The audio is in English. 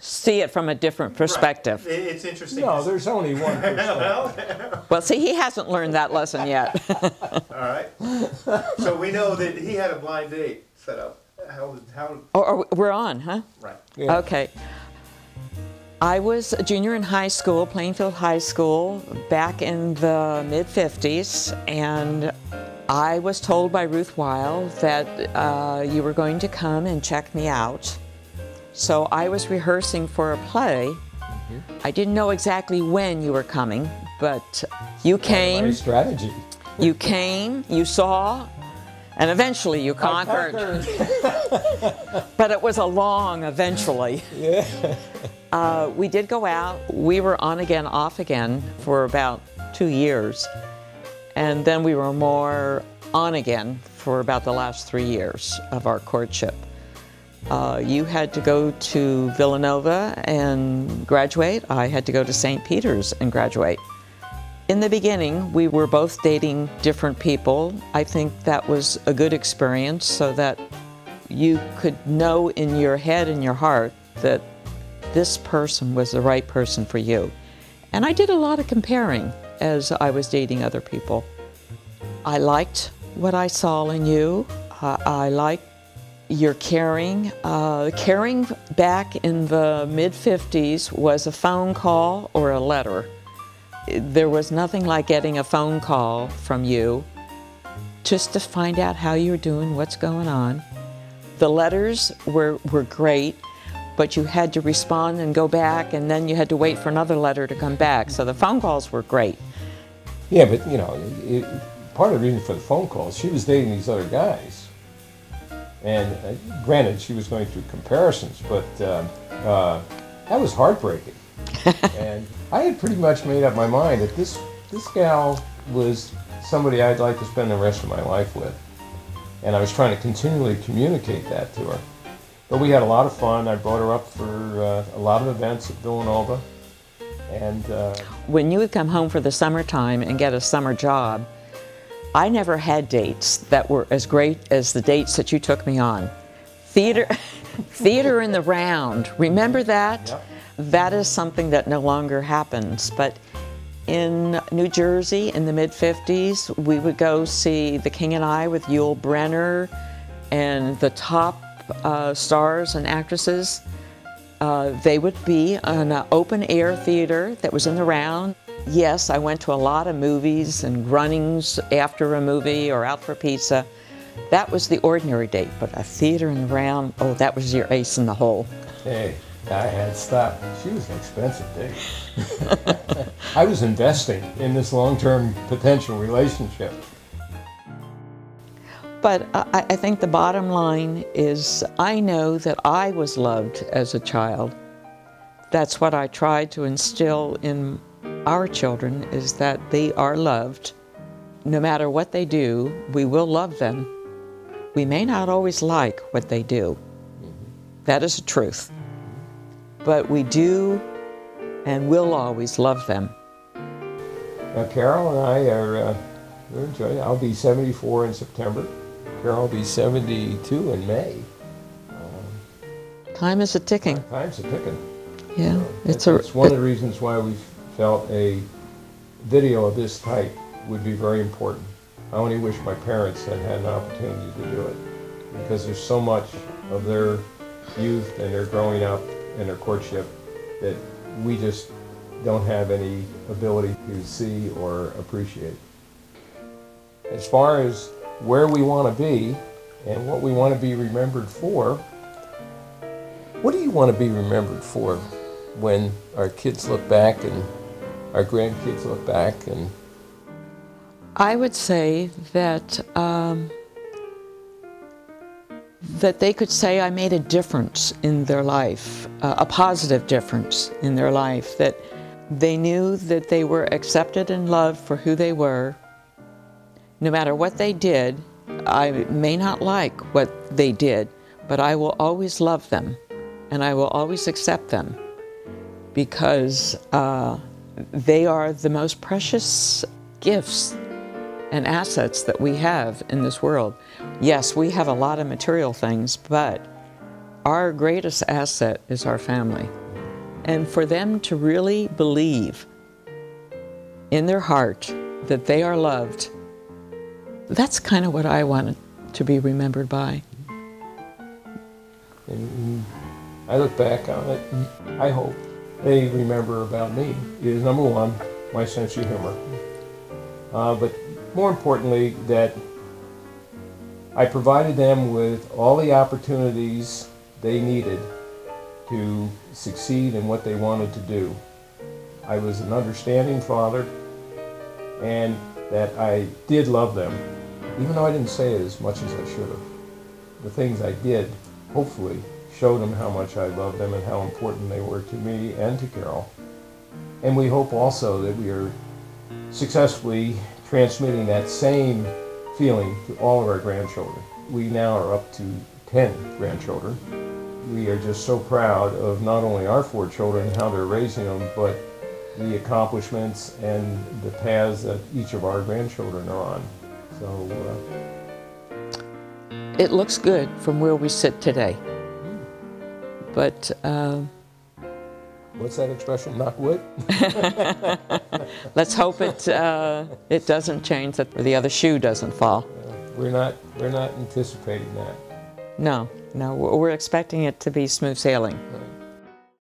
see it from a different perspective. Right. It's interesting. No, there's only one perspective. Well, see, he hasn't learned that lesson yet. All right. So we know that he had a blind date set up. How? Or we're on, huh? Right. Yeah. Okay. I was a junior in high school, Plainfield High School, back in the mid-50s, and I was told by Ruth Weil that you were going to come and check me out. So I was rehearsing for a play. Mm-hmm. I didn't know exactly when you were coming, but you came. My strategy. You came, you saw, and eventually you conquered. But it was a long eventually. Yeah. We did go out. We were on again, off again for about 2 years. And then we were more on again for about the last 3 years of our courtship. You had to go to Villanova and graduate. I had to go to St. Peter's and graduate. In the beginning, we were both dating different people. I think that was a good experience so that you could know in your head and your heart that this person was the right person for you. And I did a lot of comparing as I was dating other people. I liked what I saw in you. I liked your caring. Caring back in the mid-50s was a phone call or a letter. There was nothing like getting a phone call from you just to find out how you're doing, what's going on. The letters were great, but you had to respond and go back, and then you had to wait for another letter to come back. So the phone calls were great. Yeah, but you know, part of the reason for the phone calls, she was dating these other guys. And granted, she was going through comparisons, but that was heartbreaking. And I had pretty much made up my mind that this gal was somebody I'd like to spend the rest of my life with. And I was trying to continually communicate that to her. But we had a lot of fun. I brought her up for a lot of events at Villanova. And when you would come home for the summertime and get a summer job, I never had dates that were as great as the dates that you took me on. Theater in the round. Remember that? Yep. That is something that no longer happens. But in New Jersey in the mid-50s, we would go see The King and I with Yul Brynner and the top stars and actresses. They would be in an open-air theater that was in the round. Yes, I went to a lot of movies and runnings after a movie or out for pizza. That was the ordinary date, but a theater in the round, oh, that was your ace in the hole. hey, I had stopped. She was an expensive date. I was investing in this long-term potential relationship. But I think the bottom line is I know that I was loved as a child. That's what I tried to instill in our children, is that they are loved. No matter what they do, we will love them. We may not always like what they do. That is the truth. But we do and will always love them. Now, Carol and I are we're enjoying it. I'll be 74 in September. Carol will be 72 in May. Time is a ticking. Time's a ticking. Yeah, It's one of the reasons why we felt a video of this type would be very important. I only wish my parents had had an opportunity to do it, because there's so much of their youth and their growing up and their courtship that we just don't have any ability to see or appreciate. As far as where we want to be and what we want to be remembered for, what do you want to be remembered for when our kids look back and our grandkids look back? And I would say that that they could say I made a difference in their life, a positive difference in their life, that they knew that they were accepted and loved for who they were. No matter what they did, I may not like what they did, but I will always love them and I will always accept them, because they are the most precious gifts and assets that we have in this world. Yes, we have a lot of material things, but our greatest asset is our family. And for them to really believe in their heart that they are loved, that's kind of what I wanted to be remembered by. And I look back on it, and I hope they remember about me is, number one, my sense of humor. But more importantly, that I provided them with all the opportunities they needed to succeed in what they wanted to do. I was an understanding father, and that I did love them, even though I didn't say it as much as I should have. The things I did, hopefully, showed them how much I loved them and how important they were to me and to Carol. And we hope also that we are successfully transmitting that same feeling to all of our grandchildren. We now are up to 10 grandchildren. We are just so proud of not only our 4 children and how they're raising them, but the accomplishments and the paths that each of our grandchildren are on. So It looks good from where we sit today. But what's that expression? Knock wood? let's hope it doesn't change, that the other shoe doesn't fall. We're not anticipating that. No, we're expecting it to be smooth sailing. Right.